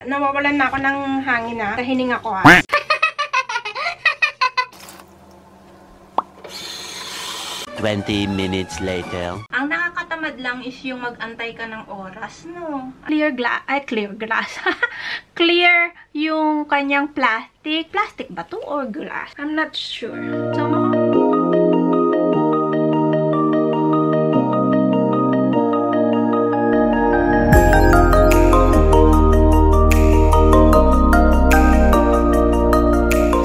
Nawawalan na ako ng hangin na. Kahining ako ha. Minutes later. Ang nakakatamad lang is yung mag-antay ka ng oras, no? Clear glass. Clear yung kanyang plastic. Plastic ba to or glass? I'm not sure. So,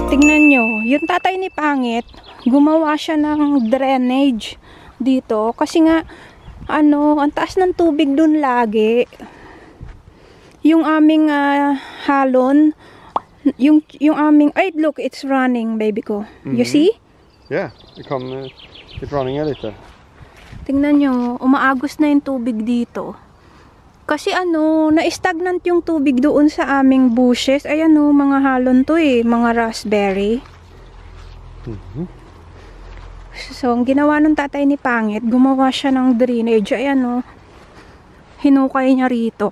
tingnan nyo, yung tatay ni Pangit, gumawa siya ng drainage dito kasi nga ang taas ng tubig dun lagi. Yung aming halon, yung aming, ay look, it's running, baby ko. You see? Yeah, it's running a little. Tingnan nyo, umaagos na yung tubig dito. Kasi na-stagnant yung tubig doon sa aming bushes. Ayan mga halon to mga raspberry. So, ang ginawa ng tatay ni Pangit, gumawa siya ng drainage. Ayan hinukay niya rito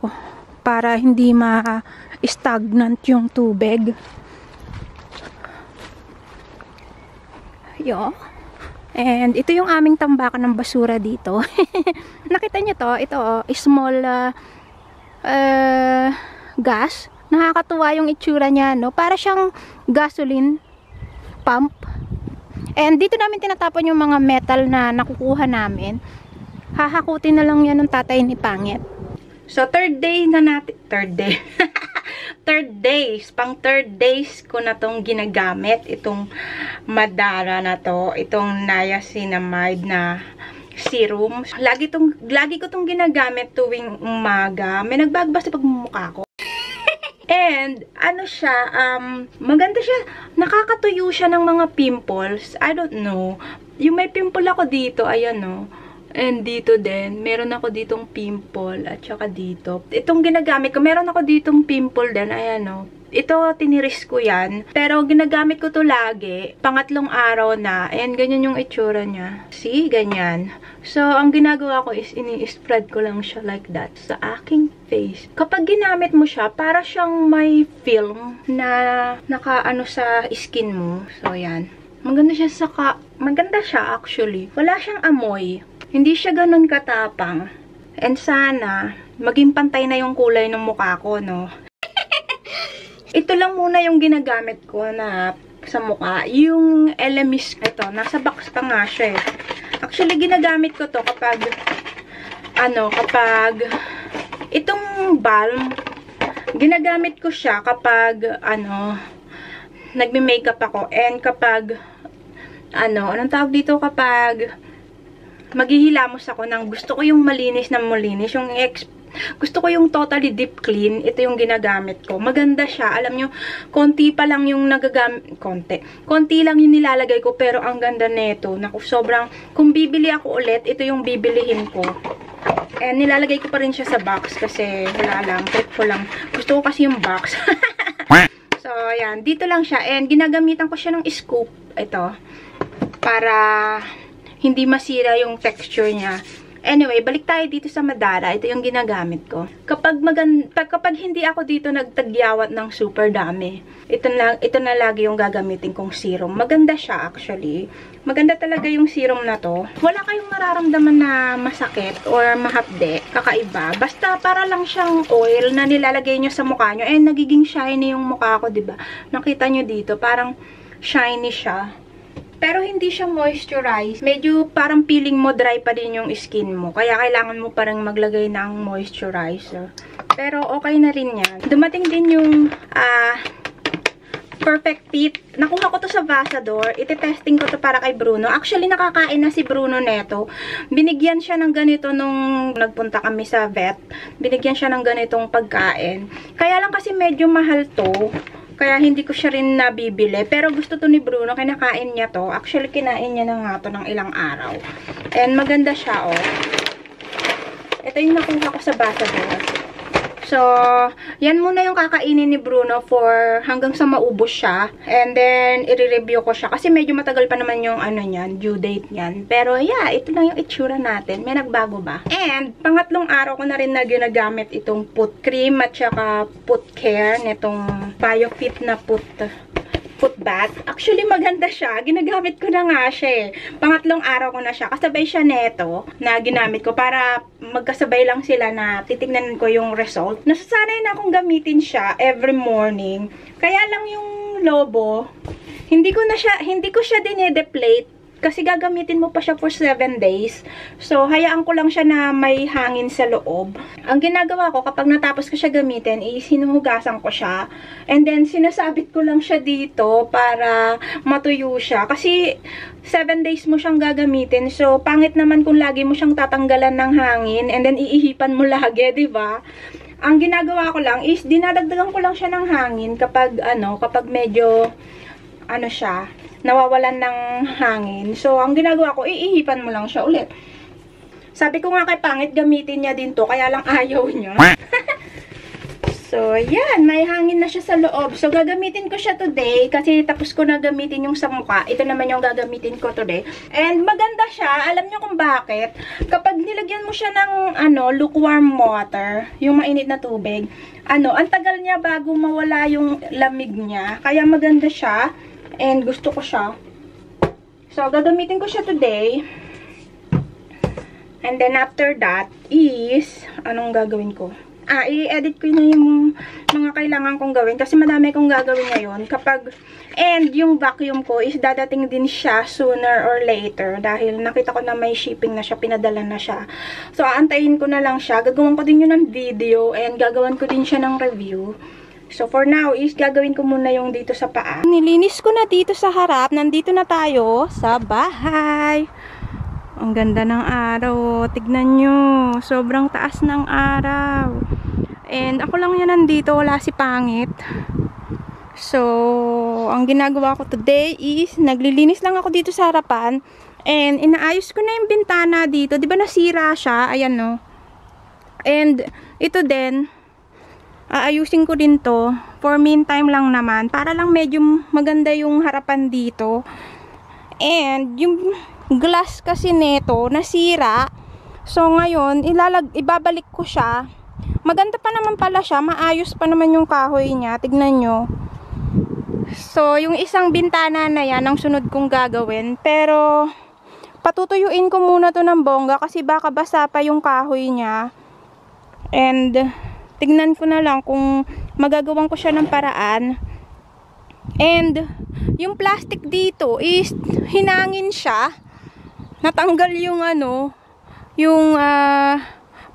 para hindi ma-stagnant yung tubig. Yo. And ito yung aming tambakan ng basura dito. Nakita niyo to? Ito small gas. Nakakatuwa yung itsura niya, no? Para siyang gasoline pump. And dito namin tinatapon yung mga metal na nakukuha namin. Hahakutin na lang yan ng tatay ni Pangit. So, third days ko na tong ginagamit. Itong Madara na to. Itong niacinamide na serum. Lagi ko tong ginagamit tuwing umaga. May nagbabasa pag mumukha ko. And, maganda siya. Nakakatuyo siya ng mga pimples. I don't know. Yung may pimple ako dito, ayan And dito din, meron ako ditong pimple at saka dito. Itong ginagamit ko, meron ako ditong pimple din, ayan Ito, tiniris ko yan. Pero ginagamit ko to lagi. Pangatlong araw na. And ganyan yung itsura niya. See? Ganyan. So, ang ginagawa ko is ini-spread ko lang siya like that sa aking face. Kapag ginamit mo siya, para siyang may film na nakaano sa skin mo. So, yan. Maganda siya actually. Wala siyang amoy. Hindi siya ganun katapang. And sana, maging pantay na yung kulay ng mukha ko, no? Ito lang muna yung ginagamit ko na sa mukha. Yung Elemis, ito, nasa box pa nga siya Actually, ginagamit ko to kapag itong balm, ginagamit ko siya kapag, nagme-makeup ako. And kapag, anong tawag dito kapag maghihilamos ako ng gusto ko yung malinis na malinis, gusto ko yung totally deep clean, ito yung ginagamit ko. Maganda siya. Alam nyo, konti pa lang yung nagagamit, konti lang yung nilalagay ko, pero ang ganda nito. Naku, sobrang, kung bibili ako ulit, ito yung bibilihin ko. And nilalagay ko pa rin siya sa box kasi wala lang, trip ko lang. Gusto ko kasi yung box. So, ayan, dito lang siya. And ginagamitan ko siya ng scoop, ito, para hindi masira yung texture niya. Anyway, balik tayo dito sa Madara. Ito yung ginagamit ko. Kapag hindi ako dito nagtagyawat ng super dami, ito na lagi yung gagamitin kong serum. Maganda siya actually. Maganda talaga yung serum na to. Wala kayong mararamdaman na masakit or mahapde, kakaiba. Basta para lang siyang oil na nilalagay nyo sa mukha nyo. And nagiging shiny yung mukha ko, diba? Nakita nyo dito, parang shiny siya. Pero hindi siya moisturize. Medyo parang feeling mo dry pa din yung skin mo. Kaya kailangan mo parang maglagay ng moisturizer. Pero okay na rin yan. Dumating din yung Perfect Teeth. Nakuha ko to sa Vasador. Ite-testing ko to para kay Bruno. Actually, nakakain na si Bruno neto. Binigyan siya ng ganito nung nagpunta kami sa vet. Binigyan siya ng ganitong pagkain. Kaya lang kasi medyo mahal to. Kaya hindi ko siya rin nabibili. Pero gusto to ni Bruno. Kinakain niya to. Actually, kinain niya na nga to ng ilang araw. And maganda siya, oh. Ito yung nakuha ko sa Vasador. So, yan muna yung kakainin ni Bruno for hanggang sa maubos siya. And then, i-review ko siya. Kasi medyo matagal pa naman yung ano niyan, due date niyan. Pero yeah, ito lang yung itsura natin. May nagbago ba? And, pangatlong araw ko na rin na ginagamit itong Put Cream at saka Put Care nitong BioFit na Put bath. Actually, maganda siya. Ginagamit ko na nga siya eh. Pangatlong araw ko na siya. Kasabay siya neto na ginamit ko para magkasabay lang sila na titignan ko yung result. Nasasanay na akong gamitin siya every morning. Kaya lang yung lobo, hindi ko siya dine-deplete. Kasi gagamitin mo pa siya for 7 days. So, hayaan ko lang siya na may hangin sa loob. Ang ginagawa ko, kapag natapos ko siya gamitin, sinuhugasan ko siya. And then, sinasabit ko lang siya dito para matuyo siya. Kasi, 7 days mo siyang gagamitin. So, pangit naman kung lagi mo siyang tatanggalan ng hangin. And then, iihipan mo lagi, diba? Ang ginagawa ko lang is, dinadagdagan ko lang siya ng hangin kapag medyo, siya, nawawalan ng hangin. So, ang ginagawa ko, iihipan mo lang siya ulit. Sabi ko nga kay Pangit, gamitin niya din to, kaya lang ayaw niya. So, yan, may hangin na siya sa loob. So, gagamitin ko siya today, kasi tapos ko na gamitin yung sa mukha. Ito naman yung gagamitin ko today. And, maganda siya. Alam niyo kung bakit? Kapag nilagyan mo siya ng, lukewarm water, yung mainit na tubig, ang tagal niya bago mawala yung lamig niya. Kaya maganda siya. And gusto ko siya. So, gagamitin ko siya today. And then, after that is, anong gagawin ko? I-edit ko na yung mga kailangan kong gawin. Kasi madami kong gagawin ngayon. And yung vacuum ko is dadating din siya sooner or later. Dahil nakita ko na may shipping na siya, pinadala na siya. So, aantayin ko na lang siya. Gagawin ko din yun ng video. And gagawin ko din siya ng review. So, for now is gagawin ko muna yung dito sa paa. Nilinis ko na dito sa harap. Nandito na tayo sa bahay. Ang ganda ng araw. Tignan nyo. Sobrang taas ng araw. And ako lang yan nandito. Wala si Pangit. So, ang ginagawa ko today is naglilinis lang ako dito sa harapan. And inaayos ko na yung bintana dito. Diba nasira siya? Ayan no. And ito din. Aayusin ko din to. For meantime lang naman. Para lang medyo maganda yung harapan dito. And yung glass kasi neto nasira. So ngayon, ibabalik ko siya. Maganda pa naman pala siya. Maayos pa naman yung kahoy niya. Tignan nyo. So yung isang bintana na yan ang sunod kong gagawin. Pero patutuyuin ko muna to ng bongga. Kasi baka basa pa yung kahoy niya. And tignan ko na lang kung magagawan ko siya ng paraan. And yung plastic dito is hinangin siya. Natanggal yung yung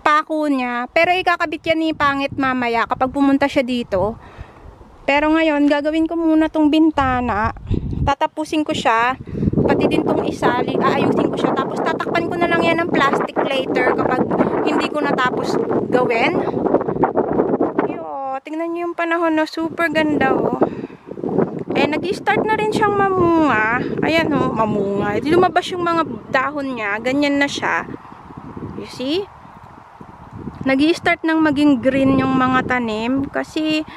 pako niya. Pero ikakabit yan ni Pangit mamaya kapag pumunta siya dito. Pero ngayon, gagawin ko muna tong bintana. Tatapusin ko siya. Pati din tong isa, aayusin ko siya. Tapos tatakpan ko na lang yan ng plastic later kapag hindi ko natapos gawin. Tingnan nyo yung panahon, no? Super ganda, oh. Eh, nag-start na rin siyang mamunga. Ayan, oh, mamunga. Lumabas yung mga dahon niya. Ganyan na siya. You see? Nag-start nang maging green yung mga tanim. Kasi,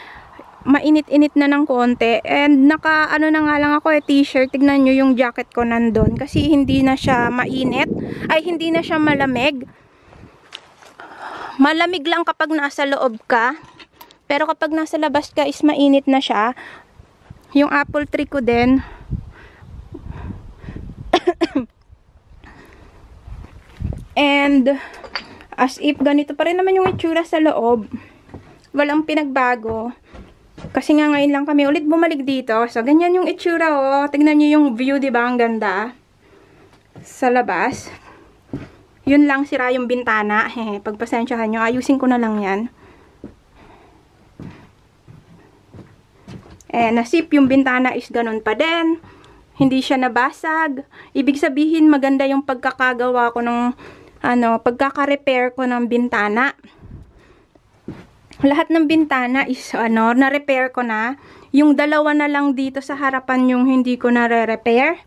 mainit-init na ng konti. And, na nga lang ako, t-shirt. Tignan nyo yung jacket ko nandun. Kasi, hindi na siya mainit. Ay, hindi na siya malamig. Malamig lang kapag nasa loob ka. Pero kapag nasa labas ka is mainit na siya. Yung apple tree ko din. And as if ganito pa rin naman yung itsura sa loob. Walang pinagbago. Kasi nga ngayon lang kami ulit bumalik dito. So ganyan yung itsura, oh. Tignan nyo yung view, diba? Ang ganda. Sa labas. Yun lang, sira yung bintana. Pagpasensyahan nyo, ayusin ko na lang yan. Nasip yung bintana is ganun pa din. Hindi siya nabasag. Ibig sabihin maganda yung pagkakagawa ko ng pagkaka-repair ko ng bintana. Lahat ng bintana is na-repair ko na. Yung dalawa na lang dito sa harapan yung hindi ko na-repair.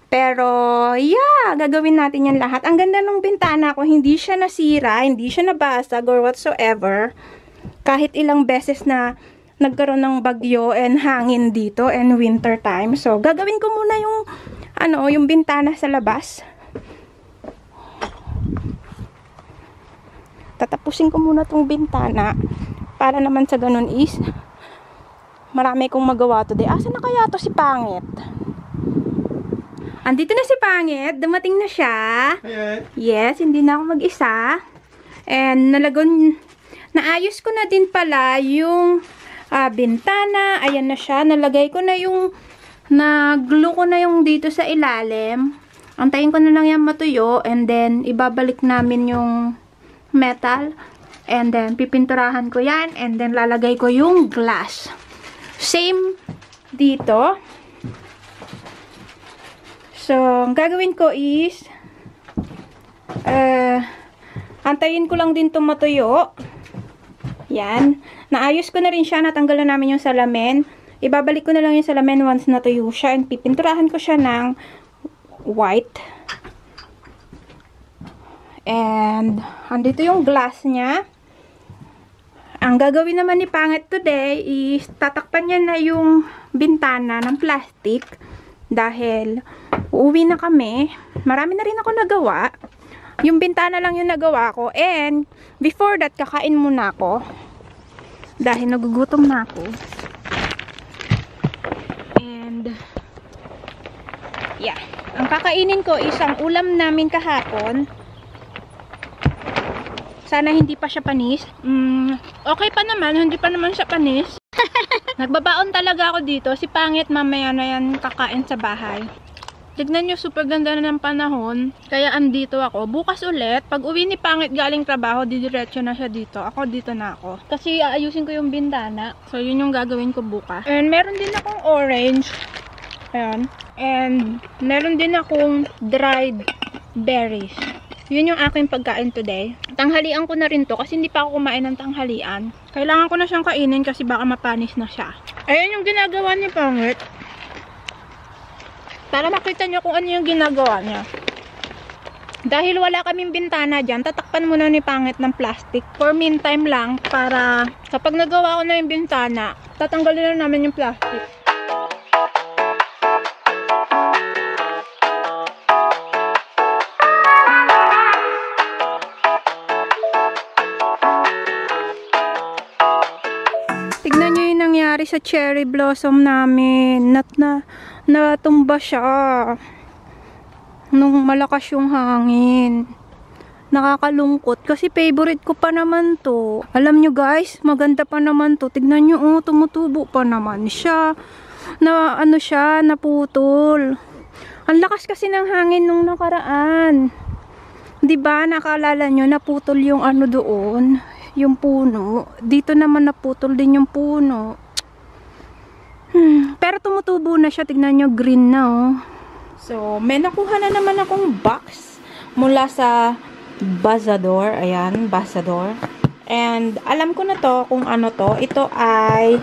Pero yeah, gagawin natin yan lahat. Ang ganda ng bintana ko, hindi siya nasira, hindi siya nabasag or whatsoever. kahit ilang beses na nagkaroon ng bagyo and hangin dito and winter time. So, gagawin ko muna yung yung bintana sa labas. Tatapusin ko muna tong bintana para naman sa ganun is marami kong magawa today. Asa na kaya to si Pangit? Andito na si Pangit. Dumating na siya. Hey. Yes, hindi na ako mag-isa. And naayos ko na din pala yung bintana. Ayan na siya. Nalagay ko na yung glue ko na yung dito sa ilalim. Antayin ko na lang yan matuyo. And then, ibabalik namin yung metal. And then, pipinturahan ko yan. And then, lalagay ko yung glass. Same dito. So, ang gagawin ko is antayin ko lang din ito matuyo. Yan. Naayos ko na rin siya. Natanggalan namin yung salamin. Ibabalik ko na lang yung salamin once natuyo siya. And pipinturahan ko siya ng white. And andito yung glass niya. Ang gagawin naman ni Pangit today is tatakpan niya na yung bintana ng plastic. Dahil uuwi na kami. Marami na rin ako nagawa. Yung bintana lang yung nagawa ko. And before that, kakain muna ako. Dahil nagugutom na ako. And yeah. Ang kakainin ko is ang ulam namin kahapon. Sana hindi pa siya panis. Okay pa naman. Hindi pa naman siya panis. Nagbabaon talaga ako dito. Si Pangit mamaya na yan kakain sa bahay. Tignan nyo, super ganda na ng panahon. Kaya andito ako. Bukas ulit, pag uwi ni Pangit galing trabaho, didiretso na siya dito. Ako dito na ako. Kasi aayusin ko yung bintana. So, yun yung gagawin ko bukas. And meron din akong orange. Ayan. And meron din akong dried berries. Yun yung aking pagkain today. Tanghalian ko na rin to kasi hindi pa ako kumain ng tanghalian. Kailangan ko na siyang kainin kasi baka mapanis na siya. Ayan yung ginagawa ni Pangit. Para makita nyo kung ano yung ginagawa niya. Dahil wala kaming bintana dyan, tatakpan muna ni Pangit ng plastic. For meantime lang, para kapag nagawa ko na yung bintana, tatanggalin na namin yung plastic. Tignan nyo yung nangyari sa cherry blossom namin. Natumba siya. Nung malakas yung hangin. Nakakalungkot. Kasi favorite ko pa naman to. Alam nyo guys, maganda pa naman to. Tignan nyo, tumutubo pa naman siya. Naputol. Ang lakas kasi ng hangin nung nakaraan. Diba, nakaalala nyo, naputol yung doon. Yung puno. Dito naman naputol din yung puno. Pero tumutubo na siya. Tignan nyo, green na oh. So, may nakuha na naman akong box mula sa Bazador. Ayan, Bazador. And alam ko na to kung ano to. Ito ay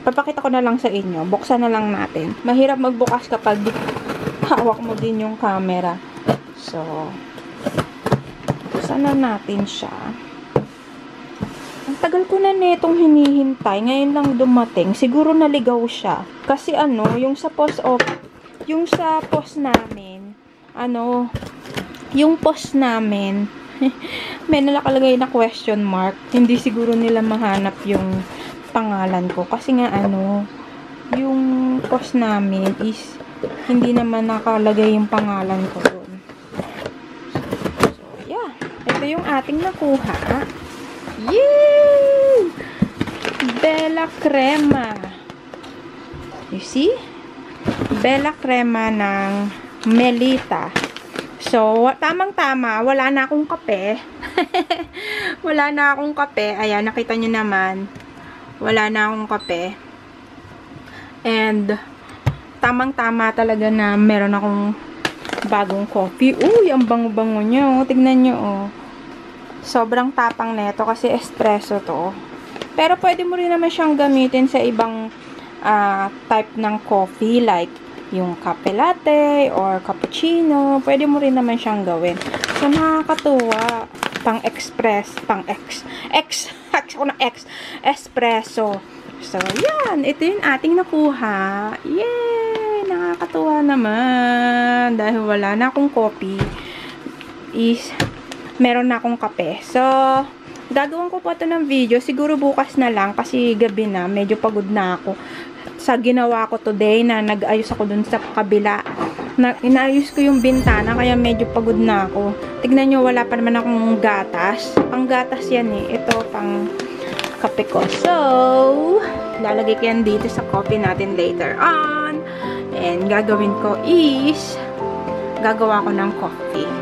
papakita ko na lang sa inyo. Buksan na lang natin. Mahirap magbukas kapag hawak mo din yung camera. So, buksan na natin siya. Ang tagal ko na netong hinihintay. Ngayon lang dumating. Siguro naligaw siya. Kasi yung sa post namin, yung post namin, may nalakalagay na question mark. Hindi siguro nila mahanap yung pangalan ko. Kasi nga yung post namin is hindi naman nakalagay yung pangalan ko doon. So, yeah. Ito yung ating nakuha. Yay! Bella Crema. You see? Bella Crema ng Melita. So, tamang-tama. Wala na akong kape. Wala na akong kape. Ayan, nakita nyo naman. Wala na akong kape. And, tamang-tama talaga na meron akong bagong coffee. Uy, ang bango-bango nyo. Tignan nyo, oh. Sobrang tapang neto kasi espresso to. Pero pwede mo rin naman siyang gamitin sa ibang type ng coffee like yung cafe latte or cappuccino. Pwede mo rin naman siyang gawin. So, nakakatuwa. Pang-express, pang-ex hot ako ng espresso. So, yan. Ito yung ating nakuha. Yay! Nakakatuwa naman. Dahil wala na akong coffee, meron na akong kape. So, gagawin ko pa ito ng video. Siguro bukas na lang kasi gabi na. Medyo pagod na ako. Sa ginawa ko today na nag-ayos ako dun sa kabila. Inaayos ko yung bintana kaya medyo pagod na ako. Tignan nyo, wala pa naman akong gatas. Pang gatas yan eh. Ito pang kape ko. So, lalagay ko yan dito sa coffee natin later on. And gagawin ko is gagawa ko ng coffee.